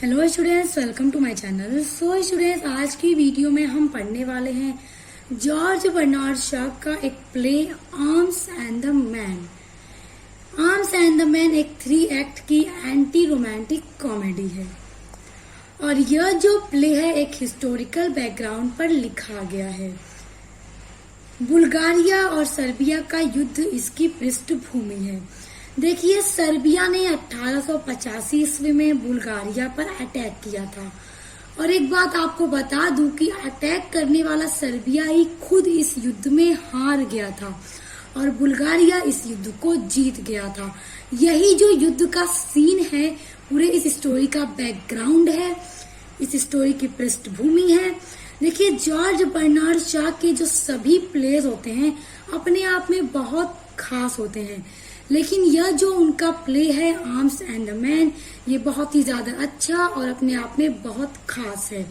Hello students, welcome to my channel. So students, आज की video में हम पढ़ने वाले हैं जॉर्ज बर्नार्ड शॉ का एक play arms and the man. Arms and the man एक 3 एक्ट की एंटी रोमांटिक कॉमेडी है और यह जो प्ले है एक हिस्टोरिकल बैकग्राउंड पर लिखा गया है। बुल्गारिया और सर्बिया का युद्ध इसकी पृष्ठभूमि है। देखिए, सर्बिया ने 1885 ईस्वी में बुल्गारिया पर अटैक किया था और एक बात आपको बता दूं कि अटैक करने वाला सर्बिया ही खुद इस युद्ध में हार गया था और बुल्गारिया इस युद्ध को जीत गया था। यही जो युद्ध का सीन है, पूरे इस स्टोरी का बैकग्राउंड है, इस स्टोरी की पृष्ठभूमि है। देखिए, जॉर्ज बर्नार्ड शॉ के जो सभी प्लेज होते हैं अपने आप में बहुत खास होते हैं, लेकिन यह जो उनका प्ले है आर्म्स एंड द मैन, ये बहुत ही ज्यादा अच्छा और अपने आप में बहुत खास है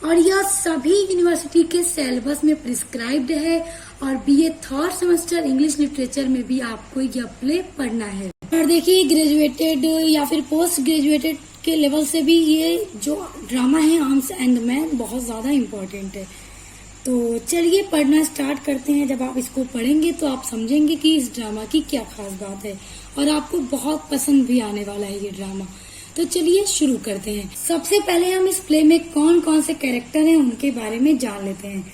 और यह सभी यूनिवर्सिटी के सिलेबस में प्रिस्क्राइब्ड है और BA third semester English literature में भी आपको यह प्ले पढ़ना है। और देखिए, ग्रेजुएटेड या फिर पोस्ट ग्रेजुएटेड के लेवल से भी ये जो ड्रामा है आर्म्स एंड द मैन बहुत ज्यादा इम्पोर्टेंट है। तो चलिए पढ़ना स्टार्ट करते हैं। जब आप इसको पढ़ेंगे तो आप समझेंगे कि इस ड्रामा की क्या खास बात है और आपको बहुत पसंद भी आने वाला है ये ड्रामा। तो चलिए शुरू करते हैं। सबसे पहले हम इस प्ले में कौन कौन से कैरेक्टर हैं उनके बारे में जान लेते हैं।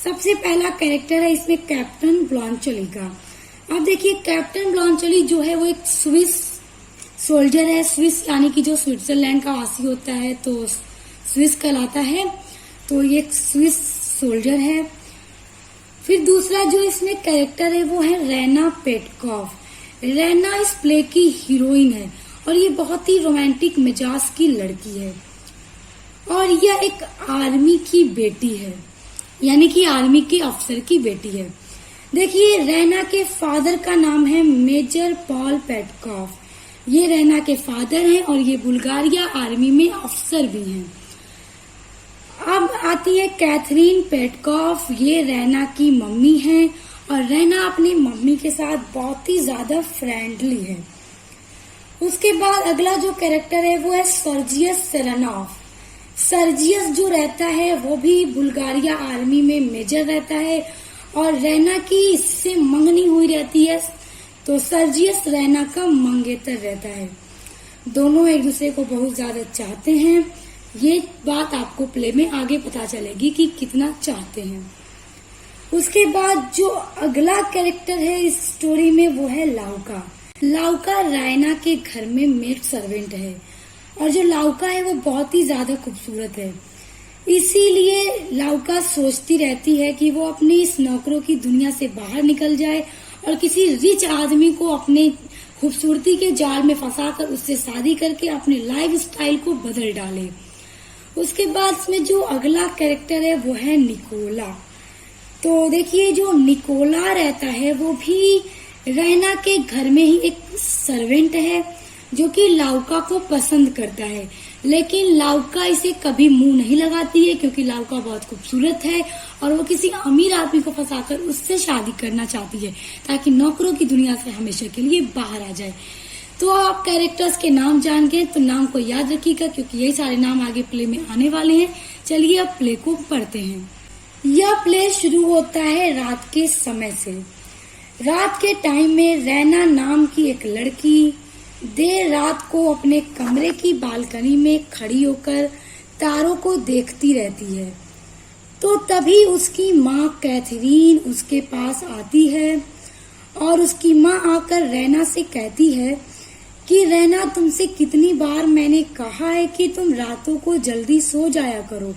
सबसे पहला कैरेक्टर है इसमें कैप्टन ब्लॉन्चोली का। अब देखिए, कैप्टन ब्लॉन्चोली जो है वो एक स्विस सोल्जर है। स्विस यानी कि जो स्विट्जरलैंड का वासी होता है तो स्विस कहलाता है, तो ये एक स्विस सोल्जर है। फिर दूसरा जो इसमें कैरेक्टर है वो है रेना पेटकॉफ। रेना इस प्ले की हीरोइन है और ये बहुत ही रोमांटिक मिजाज की लड़की है और यह एक आर्मी की बेटी है, यानी कि आर्मी के अफसर की बेटी है। देखिए, रेना के फादर का नाम है मेजर पॉल पेटकॉफ। ये रेना के फादर हैं और ये बुल्गारिया आर्मी में अफसर भी हैं। अब आती है कैथरीन पेटकॉफ। ये रेना की मम्मी है और रेना अपनी मम्मी के साथ बहुत ही ज्यादा फ्रेंडली है। उसके बाद अगला जो कैरेक्टर है वो है सर्जियस सेरेनॉफ। सर्जियस जो रहता है वो भी बुल्गारिया आर्मी में मेजर रहता है और रेना की इससे मंगनी हुई रहती है, तो सर्जियस रेना का मंगेतर रहता है। दोनों एक दूसरे को बहुत ज्यादा चाहते हैं। ये बात आपको प्ले में आगे पता चलेगी कि कितना चाहते हैं। उसके बाद जो अगला कैरेक्टर है इस स्टोरी में वो है लाउका। लाउका रायना के घर में मेड सर्वेंट है और जो लाउका है वो बहुत ही ज्यादा खूबसूरत है। इसीलिए लाउका सोचती रहती है कि वो अपनी इस नौकरों की दुनिया से बाहर निकल जाए और किसी रिच आदमी को अपने खूबसूरती के जाल में फंसाकर उससे शादी करके अपने लाइफ स्टाइल को बदल डाले। उसके बाद इसमें जो अगला कैरेक्टर है वो है निकोला। तो देखिए, जो निकोला रहता है वो भी रैना के घर में ही एक सर्वेंट है जो कि लाउका को पसंद करता है, लेकिन लाउका इसे कभी मुंह नहीं लगाती है क्योंकि लाउका बहुत खूबसूरत है और वो किसी अमीर आदमी को फंसाकर उससे शादी करना चाहती है ताकि नौकरों की दुनिया से हमेशा के लिए बाहर आ जाए। तो आप कैरेक्टर्स के नाम जान गए तो नाम को याद रखिएगा क्योंकि यही सारे नाम आगे प्ले में आने वाले हैं। चलिए अब प्ले को पढ़ते हैं। यह प्ले शुरू होता है रात के समय से। रात के टाइम में रैना नाम की एक लड़की देर रात को अपने कमरे की बालकनी में खड़ी होकर तारों को देखती रहती है। तो तभी उसकी माँ कैथरीन उसके पास आती है और उसकी माँ आकर रैना से कहती है कि रैना, तुमसे कितनी बार मैंने कहा है कि तुम रातों को जल्दी सो जाया करो।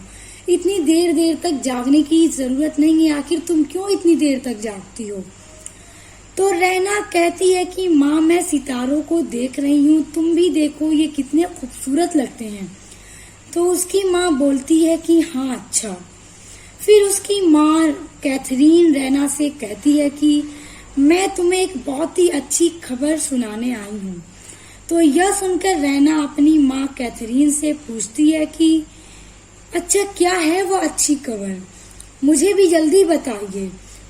इतनी देर तक जागने की जरूरत नहीं है, आखिर तुम क्यों इतनी देर तक जागती हो? तो रैना कहती है कि माँ, मैं सितारों को देख रही हूँ, तुम भी देखो ये कितने खूबसूरत लगते हैं। तो उसकी माँ बोलती है कि हाँ अच्छा। फिर उसकी माँ कैथरीन रैना से कहती है कि मैं तुम्हें एक बहुत ही अच्छी खबर सुनाने आई हूँ। तो यह सुनकर रैना अपनी माँ कैथरीन से पूछती है कि अच्छा, क्या है वो अच्छी खबर, मुझे भी जल्दी बताइए।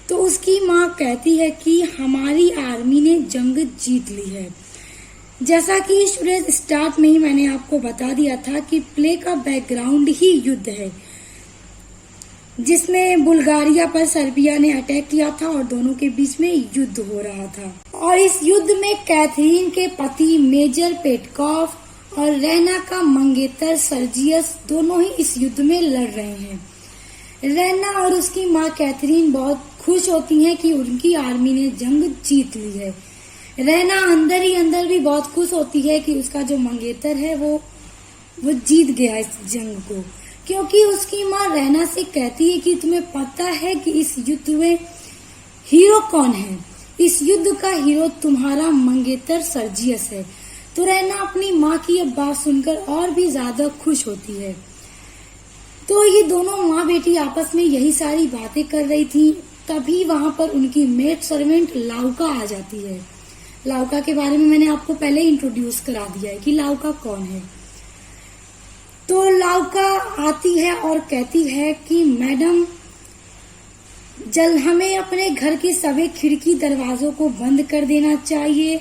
तो उसकी माँ कहती है कि हमारी आर्मी ने जंग जीत ली है। जैसा कि स्टूडेंट स्टार्ट में ही मैंने आपको बता दिया था कि प्ले का बैकग्राउंड ही युद्ध है, जिसमें बुल्गारिया पर सर्बिया ने अटैक किया था और दोनों के बीच में युद्ध हो रहा था। और इस युद्ध में कैथरीन के पति मेजर पेटकॉफ और रैना का मंगेतर सर्जियस दोनों ही इस युद्ध में लड़ रहे हैं। रैना और उसकी माँ कैथरीन बहुत खुश होती हैं कि उनकी आर्मी ने जंग जीत ली है। रैना अंदर ही अंदर भी बहुत खुश होती है कि उसका जो मंगेतर है वो जीत गया इस जंग को, क्योंकि उसकी माँ रैना से कहती है कि तुम्हें पता है कि इस युद्ध में हीरो कौन है? इस युद्ध का हीरो तुम्हारा मंगेतर सर्जियस है। तो रैना अपनी माँ की यह बात सुनकर और भी ज्यादा खुश होती है। तो ये दोनों माँ बेटी आपस में यही सारी बातें कर रही थी, तभी वहां पर उनकी मेड सर्वेंट लाउका आ जाती है। लाउका के बारे में मैंने आपको पहले इंट्रोड्यूस करा दिया है कि लाउका कौन है। तो लाउका आती है और कहती है कि मैडम, हमें अपने घर के सभी खिड़की दरवाजों को बंद कर देना चाहिए,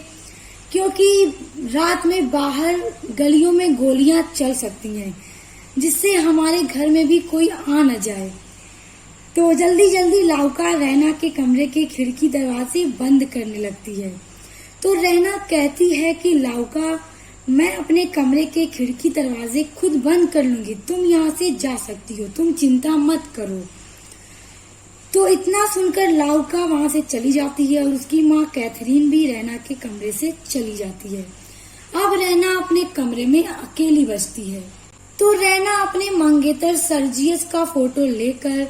क्योंकि रात में बाहर गलियों में गोलियां चल सकती हैं, जिससे हमारे घर में भी कोई आ न जाए। तो जल्दी जल्दी लाउका रैना के कमरे के खिड़की दरवाजे बंद करने लगती है। तो रैना कहती है कि लाउका, मैं अपने कमरे के खिड़की दरवाजे खुद बंद कर लूंगी, तुम यहाँ से जा सकती हो, तुम चिंता मत करो। तो इतना सुनकर लाउका वहां से चली जाती है और उसकी माँ कैथरीन भी रैना के कमरे से चली जाती है। अब रैना अपने कमरे में अकेली बचती है। तो रैना अपने मंगेतर सर्जियस का फोटो लेकर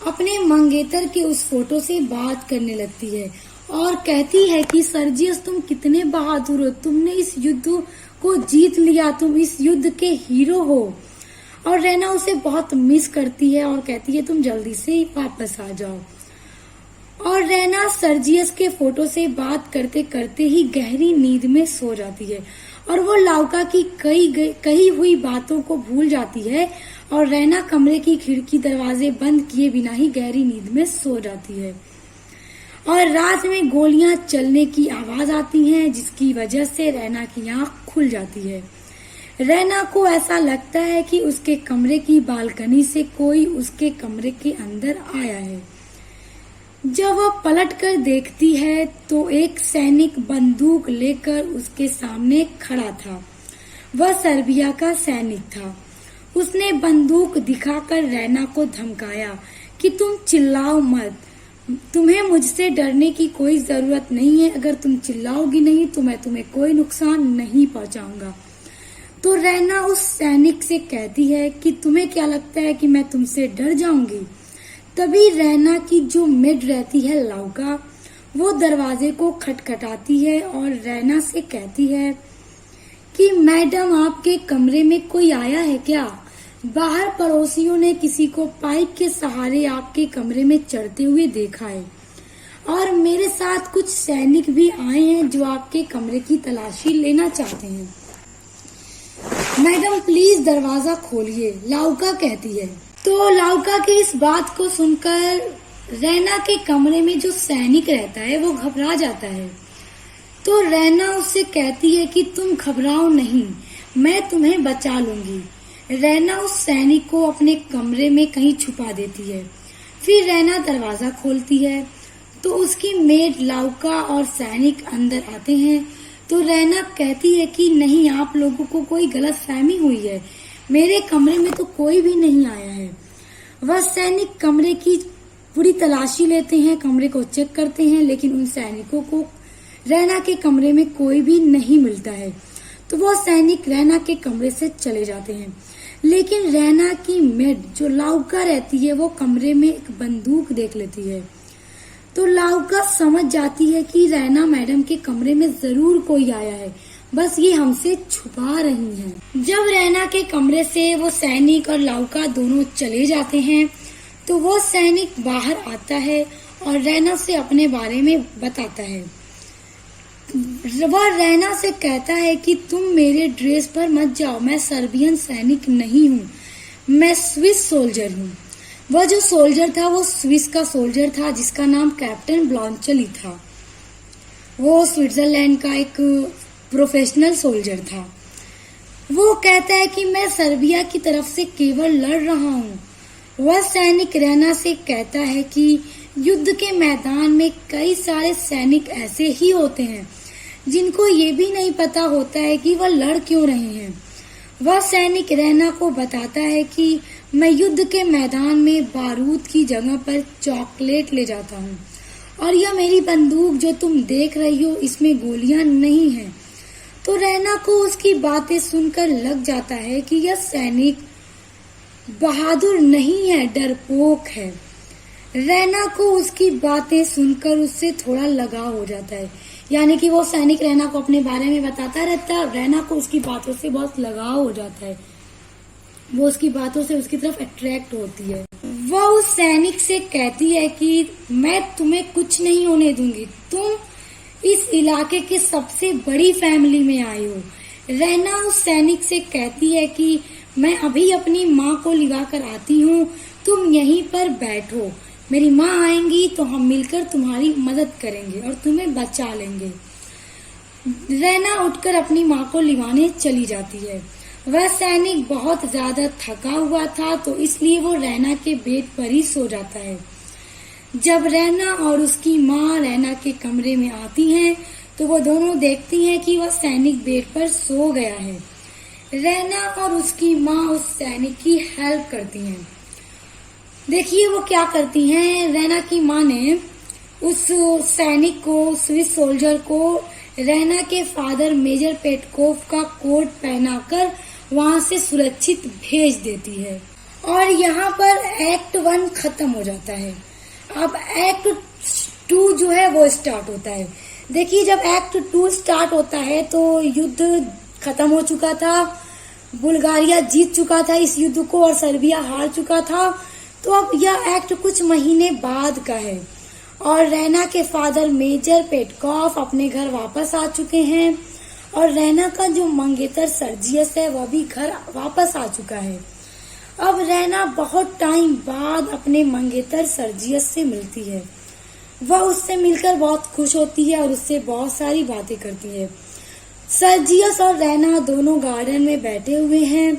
अपने मंगेतर के उस फोटो से बात करने लगती है और कहती है कि सर्जियस, तुम कितने बहादुर हो, तुमने इस युद्ध को जीत लिया, तुम इस युद्ध के हीरो हो। और रैना उसे बहुत मिस करती है और कहती है तुम जल्दी से वापस आ जाओ। और रैना सर्जियस के फोटो से बात करते करते ही गहरी नींद में सो जाती है और वो लाउका की कही हुई बातों को भूल जाती है और रैना कमरे की खिड़की दरवाजे बंद किए बिना ही गहरी नींद में सो जाती है। और रात में गोलियां चलने की आवाज आती है, जिसकी वजह से रैना की आंख खुल जाती है। रैना को ऐसा लगता है कि उसके कमरे की बालकनी से कोई उसके कमरे के अंदर आया है। जब वह पलट कर देखती है तो एक सैनिक बंदूक लेकर उसके सामने खड़ा था। वह सर्बिया का सैनिक था। उसने बंदूक दिखाकर रैना को धमकाया कि तुम चिल्लाओ मत, तुम्हें मुझसे डरने की कोई जरूरत नहीं है, अगर तुम चिल्लाओगी नहीं तो मैं तुम्हें कोई नुकसान नहीं पहुंचाऊंगा। तो रैना उस सैनिक से कहती है कि तुम्हें क्या लगता है कि मैं तुमसे डर जाऊंगी? तभी रैना की जो मेड रहती है लाउका, वो दरवाजे को खटखटाती है और रैना से कहती है कि मैडम, आपके कमरे में कोई आया है क्या? बाहर पड़ोसियों ने किसी को पाइप के सहारे आपके कमरे में चढ़ते हुए देखा है और मेरे साथ कुछ सैनिक भी आए हैं जो आपके कमरे की तलाशी लेना चाहते हैं। मैडम प्लीज दरवाजा खोलिए, लाउका कहती है। तो लाउका की इस बात को सुनकर रैना के कमरे में जो सैनिक रहता है वो घबरा जाता है। तो रैना उससे कहती है कि तुम घबराओ नहीं, मैं तुम्हें बचा लूंगी। रैना उस सैनिक को अपने कमरे में कहीं छुपा देती है। फिर रैना दरवाजा खोलती है तो उसकी मेड लाउका और सैनिक अंदर आते हैं। तो रैना कहती है कि नहीं, आप लोगों को कोई गलत फहमी हुई है, मेरे कमरे में तो कोई भी नहीं आया है। वह सैनिक कमरे की पूरी तलाशी लेते हैं, कमरे को चेक करते हैं, लेकिन उन सैनिकों को रैना के कमरे में कोई भी नहीं मिलता है। तो वो सैनिक रैना के कमरे से चले जाते हैं, लेकिन रैना की मेड जो लाउका रहती है वो कमरे में एक बंदूक देख लेती है। तो लाउका समझ जाती है कि रैना मैडम के कमरे में जरूर कोई आया है, बस ये हमसे छुपा रही हैं। जब रैना के कमरे से वो सैनिक और लाउका दोनों चले जाते हैं तो वो सैनिक बाहर आता है और रैना से अपने बारे में बताता है। वह रैना से कहता है कि तुम मेरे ड्रेस पर मत जाओ, मैं सर्बियन सैनिक नहीं हूँ, मैं स्विस सोल्जर हूँ। वह जो सोल्जर था वो स्विस का सोल्जर था जिसका नाम कैप्टन ब्लॉन्चली था। वो स्विट्जरलैंड का एक प्रोफेशनल सोल्जर था। वो कहता है कि मैं सर्बिया की तरफ से केवल लड़ रहा हूँ। वह सैनिक रैना से कहता है कि युद्ध के मैदान में कई सारे सैनिक ऐसे ही होते हैं जिनको ये भी नहीं पता होता है कि वह लड़ क्यों रहे हैं। वह सैनिक रैना को बताता है कि मैं युद्ध के मैदान में बारूद की जगह पर चॉकलेट ले जाता हूँ और यह मेरी बंदूक जो तुम देख रही हो इसमें गोलियां नहीं हैं। तो रैना को उसकी बातें सुनकर लग जाता है कि यह सैनिक बहादुर नहीं है, डरपोक है। रैना को उसकी बातें सुनकर उससे थोड़ा लगाव हो जाता है, यानी कि वो सैनिक रैना को अपने बारे में बताता रहता है। रैना को उसकी बातों से बहुत लगाव हो जाता है, वो उसकी बातों से उसकी तरफ अट्रैक्ट होती है। वह उस सैनिक से कहती है कि मैं तुम्हें कुछ नहीं होने दूंगी, तुम इस इलाके के सबसे बड़ी फैमिली में आए हो। रैना उस सैनिक से कहती है कि मैं अभी अपनी माँ को लिवा कर आती हूँ, तुम यहीं पर बैठो, मेरी माँ आएंगी तो हम मिलकर तुम्हारी मदद करेंगे और तुम्हें बचा लेंगे। रैना उठकर अपनी माँ को लिवाने चली जाती है। वह सैनिक बहुत ज्यादा थका हुआ था तो इसलिए वो रैना के बेड पर ही सो जाता है। जब रैना और उसकी माँ रैना के कमरे में आती हैं तो वो दोनों देखती हैं कि वह सैनिक बेड पर सो गया है। रैना और उसकी माँ उस सैनिक की हेल्प करती हैं। देखिए वो क्या करती हैं। रैना की माँ ने उस सैनिक को, स्विस सोल्जर को, रैना के फादर मेजर पेटकोव का कोट पहनाकर वहां से सुरक्षित भेज देती है और यहाँ पर एक्ट 1 खत्म हो जाता है। अब एक्ट 2 जो है वो स्टार्ट होता है। देखिए जब एक्ट 2 स्टार्ट होता है तो युद्ध खत्म हो चुका था, बुल्गारिया जीत चुका था इस युद्ध को और सर्बिया हार चुका था। तो अब यह एक्ट कुछ महीने बाद का है और रैना के फादर मेजर पेटकोव अपने घर वापस आ चुके हैं और रैना का जो मंगेतर सर्जियस है वह भी घर वापस आ चुका है। अब रैना बहुत टाइम बाद अपने मंगेतर सर्जियस से मिलती है। वह उससे मिलकर बहुत खुश होती है और उससे बहुत सारी बातें करती है। सर्जियस और रैना दोनों गार्डन में बैठे हुए हैं।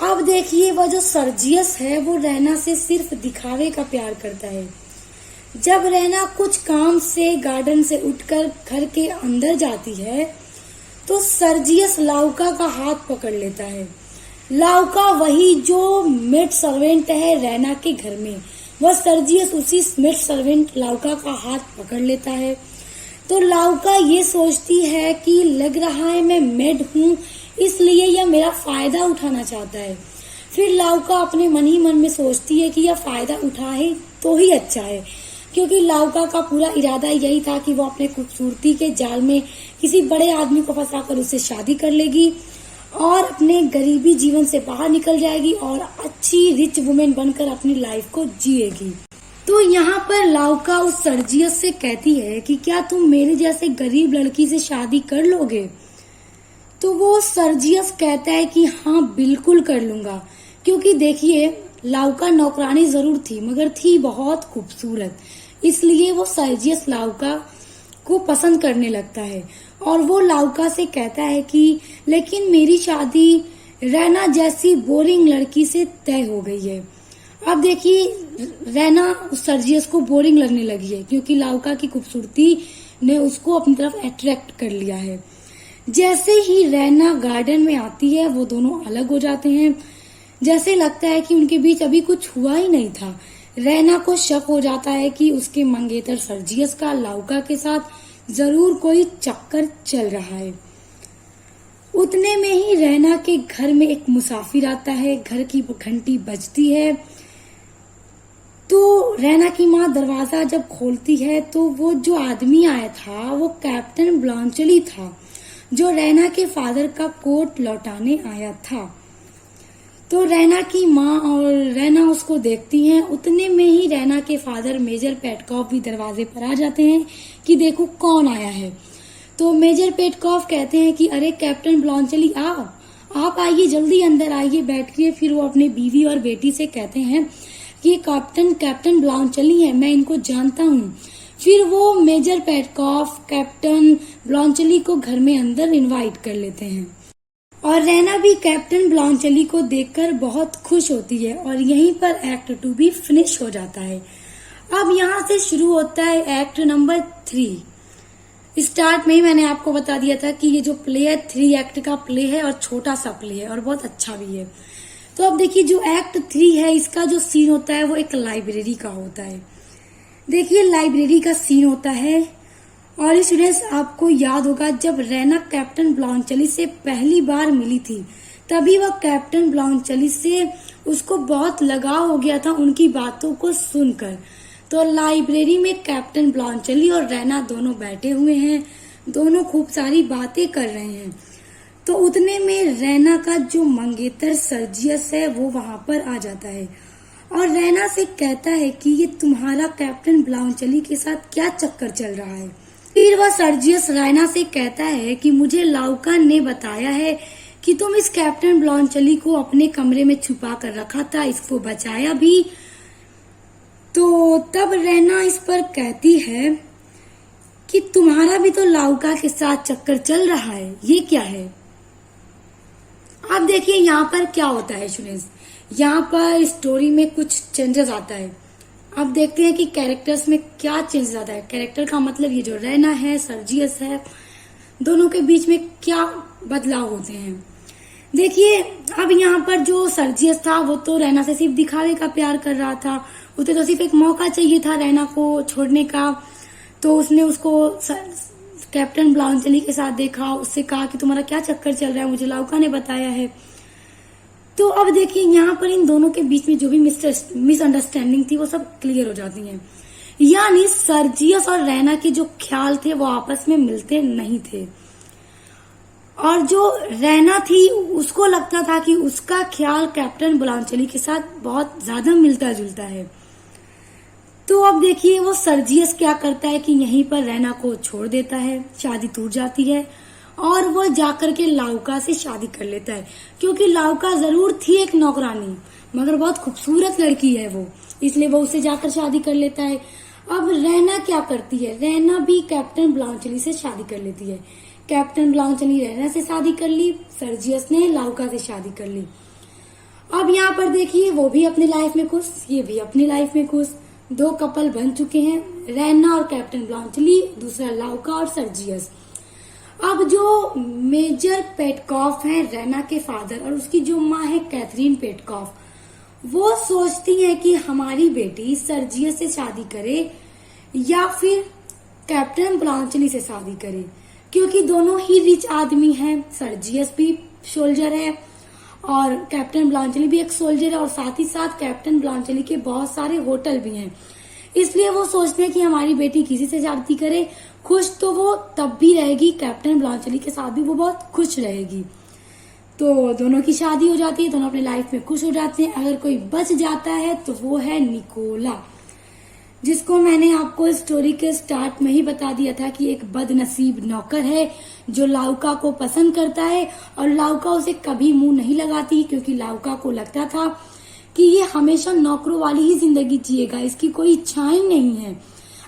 अब देखिए वह जो सर्जियस है वो रैना से सिर्फ दिखावे का प्यार करता है। जब रैना कुछ काम से गार्डन से उठकर घर के अंदर जाती है तो सर्जियस लाउका का हाथ पकड़ लेता है। लाउका वही जो मेड सर्वेंट है रैना के घर में, वह सर्जियस उसी मेड सर्वेंट लाउका का हाथ पकड़ लेता है। तो लाउका ये सोचती है कि लग रहा है मैं मेड हूँ इसलिए यह मेरा फायदा उठाना चाहता है। फिर लाउका अपने मन ही मन में सोचती है कि यह फायदा उठाए तो ही अच्छा है, क्योंकि लाउका का पूरा इरादा यही था कि वो अपने खूबसूरती के जाल में किसी बड़े आदमी को फंसाकर उससे शादी कर लेगी और अपने गरीबी जीवन से बाहर निकल जाएगी और अच्छी रिच वुमेन बनकर अपनी लाइफ को जिएगी। तो यहाँ पर लाउका उस सर्जियस से कहती है कि क्या तुम मेरे जैसे गरीब लड़की से शादी कर लोगे? तो वो सर्जियस कहता है कि हाँ बिल्कुल कर लूंगा, क्योंकि देखिए लाउका नौकरानी जरूर थी मगर थी बहुत खूबसूरत, इसलिए वो सर्जियस लाउका को पसंद करने लगता है और वो लाउका से कहता है कि लेकिन मेरी शादी रैना जैसी बोरिंग लड़की से तय हो गई है। अब देखिए रैना सर्जियस को बोरिंग लगने लगी है क्योंकि लाउका की खूबसूरती ने उसको अपनी तरफ अट्रैक्ट कर लिया है। जैसे ही रैना गार्डन में आती है वो दोनों अलग हो जाते हैं, जैसे लगता है कि उनके बीच अभी कुछ हुआ ही नहीं था। रैना को शक हो जाता है कि उसके मंगेतर सर्जियस का लाउका के साथ जरूर कोई चक्कर चल रहा है। उतने में ही रैना के घर में एक मुसाफिर आता है। घर की घंटी बजती है तो रैना की माँ दरवाजा जब खोलती है तो वो जो आदमी आया था वो कैप्टन ब्लांचली था जो रैना के फादर का कोट लौटाने आया था। तो रैना की माँ और रैना उसको देखती हैं। उतने में ही रैना के फादर मेजर पेटकोव भी दरवाजे पर आ जाते हैं कि देखो कौन आया है। तो मेजर पेटकोव कहते हैं कि अरे कैप्टन ब्लांचली आप आइए, जल्दी अंदर आइए, बैठिए। फिर वो अपने बीवी और बेटी से कहते हैं कि कैप्टन ब्लांचली है, मैं इनको जानता हूँ। फिर वो मेजर पेटकॉफ कैप्टन ब्लॉन्चली को घर में अंदर इनवाइट कर लेते हैं और रैना भी कैप्टन ब्लॉन्चली को देखकर बहुत खुश होती है और यहीं पर एक्ट 2 भी फिनिश हो जाता है। अब यहाँ से शुरू होता है एक्ट नंबर 3। स्टार्ट में ही मैंने आपको बता दिया था कि ये जो प्ले है 3 एक्ट का प्ले है और छोटा सा प्ले है और बहुत अच्छा भी है। तो अब देखिए जो एक्ट 3 है इसका जो सीन होता है वो एक लाइब्रेरी का होता है। देखिए लाइब्रेरी का सीन होता है और स्टूडेंट्स आपको याद होगा जब रैना कैप्टन ब्लॉन्चली से पहली बार मिली थी तभी वह कैप्टन ब्लॉन्चली से उसको बहुत लगाव हो गया था उनकी बातों को सुनकर। तो लाइब्रेरी में कैप्टन ब्लॉन्चली और रैना दोनों बैठे हुए हैं, दोनों खूब सारी बातें कर रहे हैं। तो उतने में रैना का जो मंगेतर सर्जियस है वो वहां पर आ जाता है और रैना से कहता है कि ये तुम्हारा कैप्टन ब्लॉन्चली के साथ क्या चक्कर चल रहा है। फिर वह सर्जियस रैना से कहता है कि मुझे लाउका ने बताया है कि तुम इस कैप्टन ब्लॉन्चली को अपने कमरे में छुपा कर रखा था, इसको बचाया भी। तो तब रैना इस पर कहती है कि तुम्हारा भी तो लाउका के साथ चक्कर चल रहा है, ये क्या है। अब देखिए यहाँ पर क्या होता है स्टूडेंट्स, यहाँ पर स्टोरी में कुछ चेंजेस आता है। अब देखते हैं कि कैरेक्टर्स में क्या चेंजेस आता है। कैरेक्टर का मतलब ये जो रैना है सर्जियस है दोनों के बीच में क्या बदलाव होते हैं। देखिए अब यहाँ पर जो सर्जियस था वो तो रैना से सिर्फ दिखावे का प्यार कर रहा था, उसे तो सिर्फ एक मौका चाहिए था रैना को छोड़ने का। तो उसने उसको कैप्टन ब्लॉन्चली के साथ देखा, उससे कहा कि तुम्हारा क्या चक्कर चल रहा है, मुझे लाउका ने बताया है। तो अब देखिए यहाँ पर इन दोनों के बीच में जो भी मिसअंडरस्टैंडिंग थी वो सब क्लियर हो जाती है। यानी सर्जियस और रैना के जो ख्याल थे वो आपस में मिलते नहीं थे और जो रैना थी उसको लगता था कि उसका ख्याल कैप्टन ब्लॉन्चली के साथ बहुत ज्यादा मिलता जुलता है। तो अब देखिए वो सर्जियस क्या करता है कि यहीं पर रैना को छोड़ देता है, शादी टूट जाती है और वो जाकर के लाउका से शादी कर लेता है क्योंकि लाउका जरूर थी एक नौकरानी मगर बहुत खूबसूरत लड़की है वो, इसलिए वो उसे जाकर शादी कर लेता है। अब रैना क्या करती है, रैना भी कैप्टन ब्लॉन्चली से शादी कर लेती है। कैप्टन ब्लॉन्चली रैना से शादी कर ली, सर्जियस ने लाउका से शादी कर ली। अब यहाँ पर देखिए वो भी अपनी लाइफ में खुश, ये भी अपनी लाइफ में खुश, दो कपल बन चुके हैं, रैना और कैप्टन ब्लॉन्चली, दूसरा लाउका और सर्जियस। अब जो मेजर पेटकॉफ है रैना के फादर और उसकी जो माँ है कैथरीन पेटकॉफ, वो सोचती है कि हमारी बेटी सर्जियस से शादी करे या फिर कैप्टन ब्लॉन्चली से शादी करे क्योंकि दोनों ही रिच आदमी हैं। सर्जियस भी सोल्जर है और कैप्टन ब्लॉन्चली भी एक सोल्जर है और साथ ही साथ कैप्टन ब्लॉन्चली के बहुत सारे होटल भी हैं, इसलिए वो सोचते हैं कि हमारी बेटी किसी से शादी करे। खुश तो वो तब भी रहेगी, कैप्टन ब्लॉन्चली के साथ भी वो बहुत खुश रहेगी। तो दोनों की शादी हो जाती है, दोनों अपनी लाइफ में खुश हो जाते हैं। अगर कोई बच जाता है तो वो है निकोला, जिसको मैंने आपको स्टोरी के स्टार्ट में ही बता दिया था कि एक बदनसीब नौकर है जो लाउका को पसंद करता है और लाउका उसे कभी मुंह नहीं लगाती क्योंकि लाउका को लगता था कि ये हमेशा नौकरों वाली ही जिंदगी जिएगा, इसकी कोई इच्छाएं नहीं है।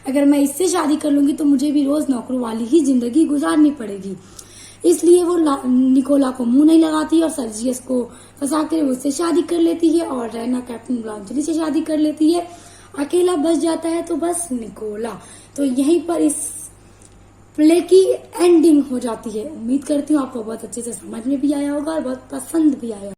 अगर मैं इससे शादी कर लूंगी तो मुझे भी रोज नौकरों वाली ही जिंदगी गुजारनी पड़ेगी, इसलिए वो निकोला को मुंह नहीं लगाती और सर्जियस को फंसा कर उससे शादी कर लेती है और रैना कैप्टन ब्लॉन्चली से शादी कर लेती है। अकेला बच जाता है तो बस निकोला। तो यहीं पर इस प्ले की एंडिंग हो जाती है। उम्मीद करती हूँ आपको बहुत अच्छे से समझ में भी आया होगा और बहुत पसंद भी आया।